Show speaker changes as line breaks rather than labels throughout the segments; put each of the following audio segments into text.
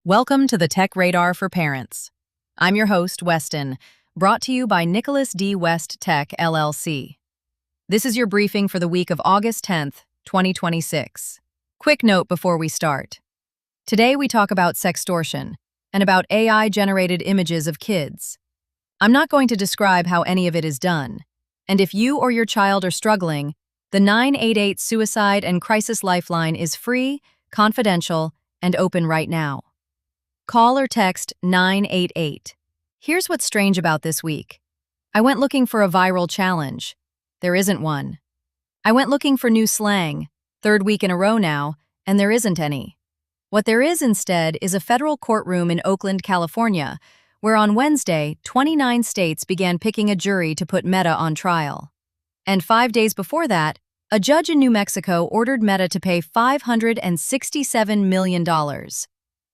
Welcome to the Tech Radar for Parents. I'm your host, Weston, brought to you by Nicholas D. West Tech, LLC. This is your briefing for the week of August 10th, 2026. Quick note before we start. Today we talk about sextortion and about AI-generated images of kids. I'm not going to describe how any of it is done, and if you or your child are struggling, the 988 Suicide and Crisis Lifeline is free, confidential, and open right now. Call or text 988. Here's what's strange about this week. I went looking for a viral challenge. There isn't one. I went looking for new slang, third week in a row now, and there isn't any. What there is instead is a federal courtroom in Oakland, California, where on Wednesday, 29 states began picking a jury to put Meta on trial. And 5 days before that, a judge in New Mexico ordered Meta to pay $567 million.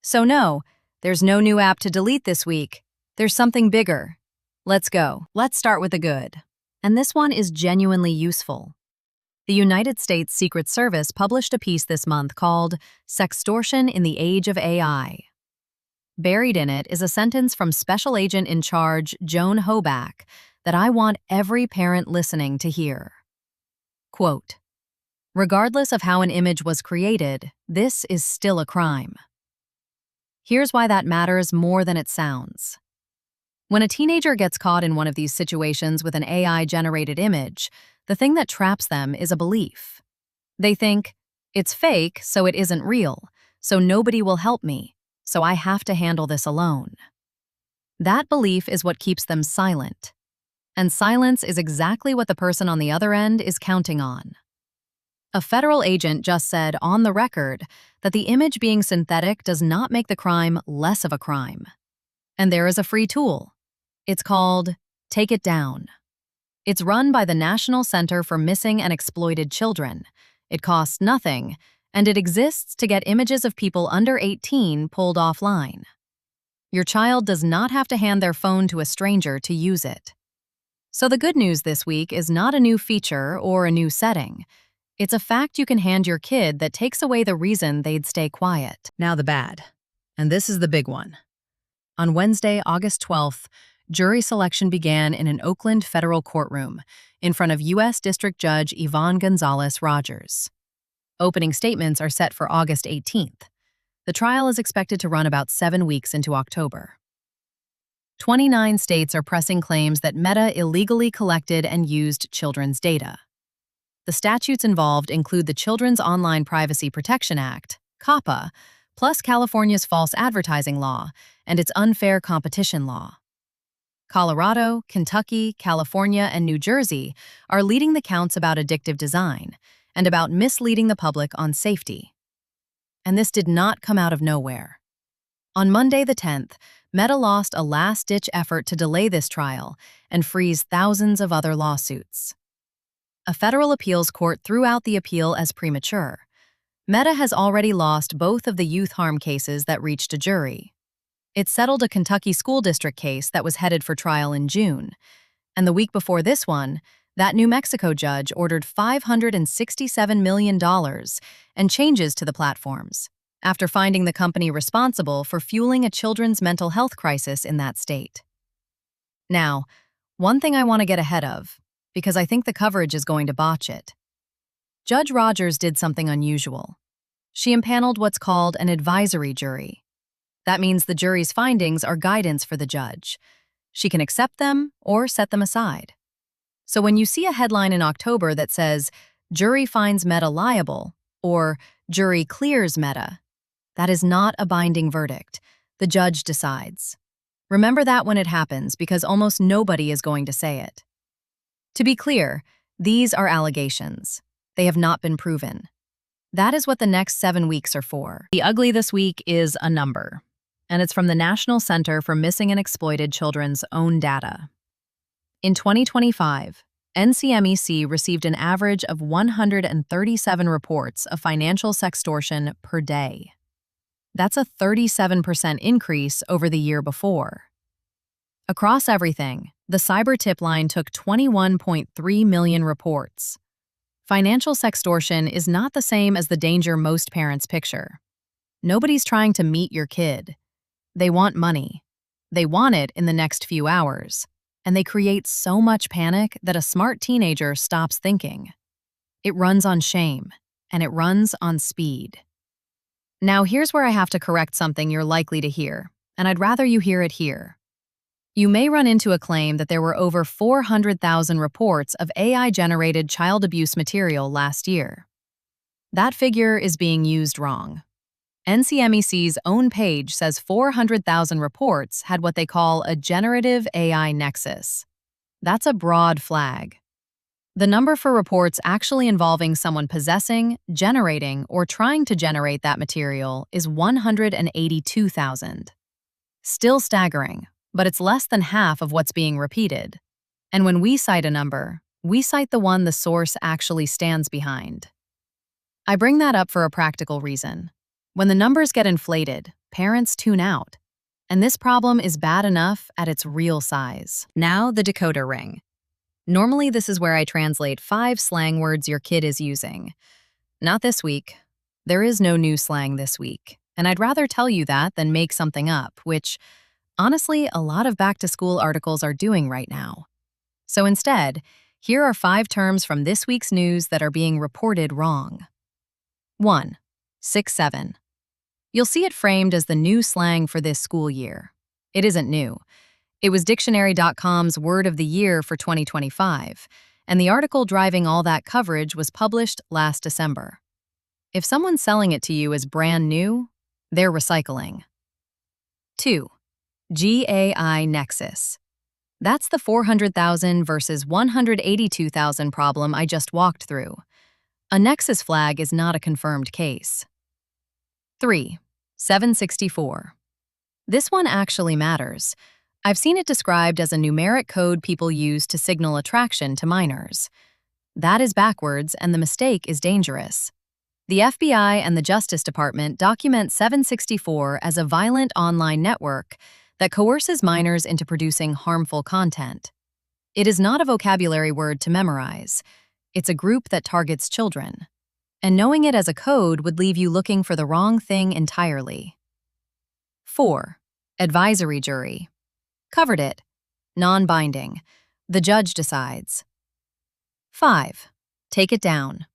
So no, there's no new app to delete this week. There's something bigger. Let's go. Let's start with the good. And this one is genuinely useful. The United States Secret Service published a piece this month called Sextortion in the Age of AI. Buried in it is a sentence from Special Agent in Charge Joan Hoback that I want every parent listening to hear. Quote, "Regardless of how an image was created, this is still a crime." Here's why that matters more than it sounds. When a teenager gets caught in one of these situations with an AI-generated image, the thing that traps them is a belief. They think, it's fake, so it isn't real, so nobody will help me, so I have to handle this alone. That belief is what keeps them silent. And silence is exactly what the person on the other end is counting on. A federal agent just said on the record that the image being synthetic does not make the crime less of a crime. And there is a free tool. It's called Take It Down. It's run by the National Center for Missing and Exploited Children. It costs nothing, and it exists to get images of people under 18 pulled offline. Your child does not have to hand their phone to a stranger to use it. So the good news this week is not a new feature or a new setting. It's a fact you can hand your kid that takes away the reason they'd stay quiet. Now the bad. And this is the big one. On Wednesday, August 12th, jury selection began in an Oakland federal courtroom in front of U.S. District Judge Yvonne Gonzalez-Rogers. Opening statements are set for August 18th. The trial is expected to run about 7 weeks into October. 29 states are pressing claims that Meta illegally collected and used children's data. The statutes involved include the Children's Online Privacy Protection Act, COPPA, plus California's false advertising law and its unfair competition law. Colorado, Kentucky, California, and New Jersey are leading the counts about addictive design and about misleading the public on safety. And this did not come out of nowhere. On Monday the 10th, Meta lost a last-ditch effort to delay this trial and freeze thousands of other lawsuits. A federal appeals court threw out the appeal as premature. Meta has already lost both of the youth harm cases that reached a jury. It settled a Kentucky school district case that was headed for trial in June. And the week before this one, that New Mexico judge ordered $567 million and changes to the platforms, after finding the company responsible for fueling a children's mental health crisis in that state. Now, one thing I want to get ahead of, because I think the coverage is going to botch it. Judge Rogers did something unusual. She impaneled what's called an advisory jury. That means the jury's findings are guidance for the judge. She can accept them or set them aside. So when you see a headline in October that says, "Jury finds Meta liable," or "Jury clears Meta," that is not a binding verdict. The judge decides. Remember that when it happens, because almost nobody is going to say it. To be clear, these are allegations. They have not been proven. That is what the next 7 weeks are for. The ugly this week is a number, and it's from the National Center for Missing and Exploited Children's own data. In 2025, NCMEC received an average of 137 reports of financial sextortion per day. That's a 37% increase over the year before. Across everything, the cyber tip line took 21.3 million reports. Financial sextortion is not the same as the danger most parents picture. Nobody's trying to meet your kid. They want money. They want it in the next few hours. And they create so much panic that a smart teenager stops thinking. It runs on shame, and it runs on speed. Now, here's where I have to correct something you're likely to hear, and I'd rather you hear it here. You may run into a claim that there were over 400,000 reports of AI-generated child abuse material last year. That figure is being used wrong. NCMEC's own page says 400,000 reports had what they call a generative AI nexus. That's a broad flag. The number for reports actually involving someone possessing, generating, or trying to generate that material is 182,000. Still staggering, but it's less than half of what's being repeated. And when we cite a number, we cite the one the source actually stands behind. I bring that up for a practical reason. When the numbers get inflated, parents tune out. And this problem is bad enough at its real size. Now, the decoder ring. Normally, this is where I translate 5 slang words your kid is using. Not this week. There is no new slang this week, and I'd rather tell you that than make something up, which, honestly, a lot of back-to-school articles are doing right now. So instead, here are 5 terms from this week's news that are being reported wrong. 1. 6-7. You'll see it framed as the new slang for this school year. It isn't new. It was Dictionary.com's Word of the Year for 2025, and the article driving all that coverage was published last December. If someone's selling it to you as brand new, they're recycling. 2. GAI Nexus. That's the 400,000 versus 182,000 problem I just walked through. A nexus flag is not a confirmed case. 3. 764. This one actually matters. I've seen it described as a numeric code people use to signal attraction to minors. That is backwards, and the mistake is dangerous. The FBI and the Justice Department document 764 as a violent online network that coerces minors into producing harmful content. It is not a vocabulary word to memorize. It's a group that targets children. And knowing it as a code would leave you looking for the wrong thing entirely. 4. Advisory jury. Covered it. Non-binding. The judge decides. 5. Take it down.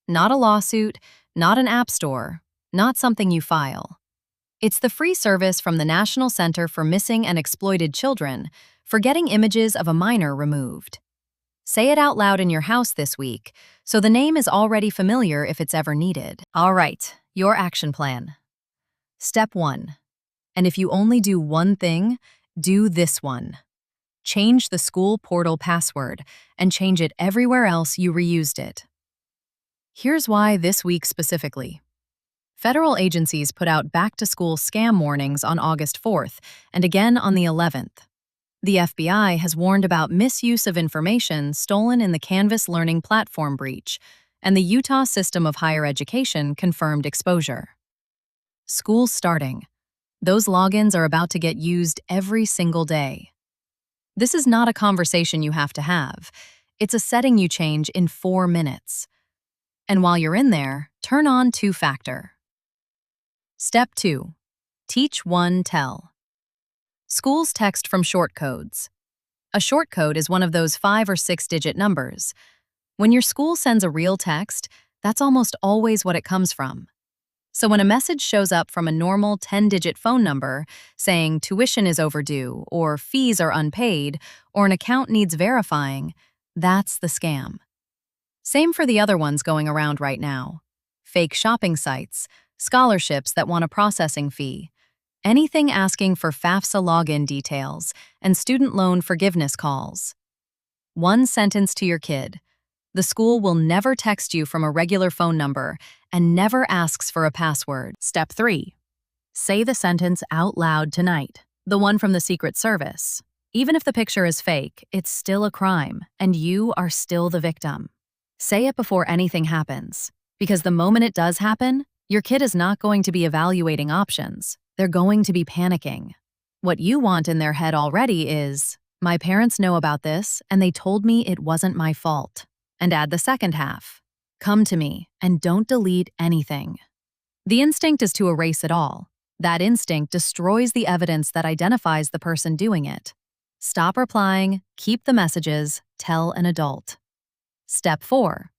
Not a lawsuit, not an app store, not something you file. It's the free service from the National Center for Missing and Exploited Children for getting images of a minor removed. Say it out loud in your house this week, so the name is already familiar if it's ever needed. All right, your action plan. Step 1. And if you only do one thing, do this one. Change the school portal password and change it everywhere else you reused it. Here's why this week specifically. Federal agencies put out back-to-school scam warnings on August 4th and again on the 11th. The FBI has warned about misuse of information stolen in the Canvas Learning Platform breach, and the Utah System of Higher Education confirmed exposure. School's starting. Those logins are about to get used every single day. This is not a conversation you have to have. It's a setting you change in 4 minutes. And while you're in there, turn on 2-factor. Step 2. Teach one, tell. Schools text from short codes. A short code is one of those 5 or 6-digit numbers. When your school sends a real text, that's almost always what it comes from. So when a message shows up from a normal 10-digit phone number saying tuition is overdue, or fees are unpaid, or an account needs verifying, that's the scam. Same for the other ones going around right now. Fake shopping sites, scholarships that want a processing fee, anything asking for FAFSA login details, and student loan forgiveness calls. One sentence to your kid. The school will never text you from a regular phone number and never asks for a password. Step 3. Say the sentence out loud tonight, the one from the Secret Service. Even if the picture is fake, it's still a crime, and you are still the victim. Say it before anything happens, because the moment it does happen, your kid is not going to be evaluating options. They're going to be panicking. What you want in their head already is, my parents know about this, and they told me it wasn't my fault. And add the second half. Come to me, and don't delete anything. The instinct is to erase it all. That instinct destroys the evidence that identifies the person doing it. Stop replying, keep the messages, tell an adult. Step 4.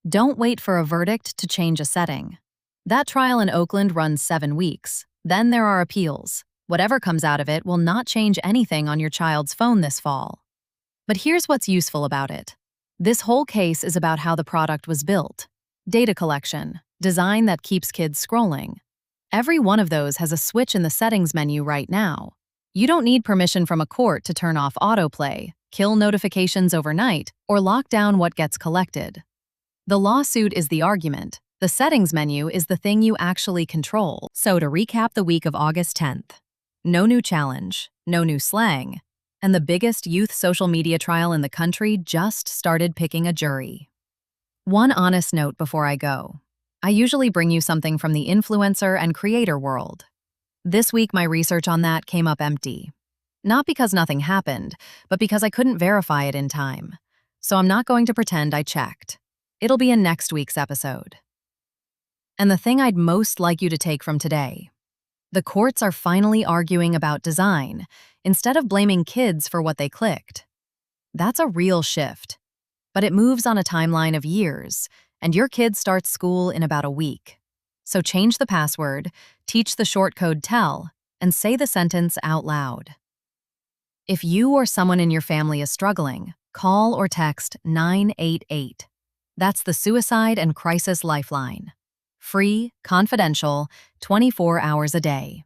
Don't wait for a verdict to change a setting. That trial in Oakland runs 7 weeks. Then there are appeals. Whatever comes out of it will not change anything on your child's phone this fall. But here's what's useful about it. This whole case is about how the product was built. Data collection, design that keeps kids scrolling. Every one of those has a switch in the settings menu right now. You don't need permission from a court to turn off autoplay, kill notifications overnight, or lock down what gets collected. The lawsuit is the argument. The settings menu is the thing you actually control. So to recap the week of August 10th, no new challenge, no new slang, and the biggest youth social media trial in the country just started picking a jury. One honest note before I go. I usually bring you something from the influencer and creator world. This week my research on that came up empty. Not because nothing happened, but because I couldn't verify it in time. So I'm not going to pretend I checked. It'll be in next week's episode. And the thing I'd most like you to take from today. The courts are finally arguing about design, instead of blaming kids for what they clicked. That's a real shift. But it moves on a timeline of years, and your kid starts school in about a week. So change the password, teach the short code tell, and say the sentence out loud. If you or someone in your family is struggling, call or text 988. That's the Suicide and Crisis Lifeline. Free, confidential, 24 hours a day.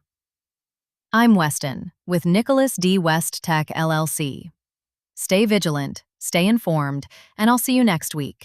I'm Weston, with Nicholas D. West Tech LLC. Stay vigilant, stay informed, and I'll see you next week.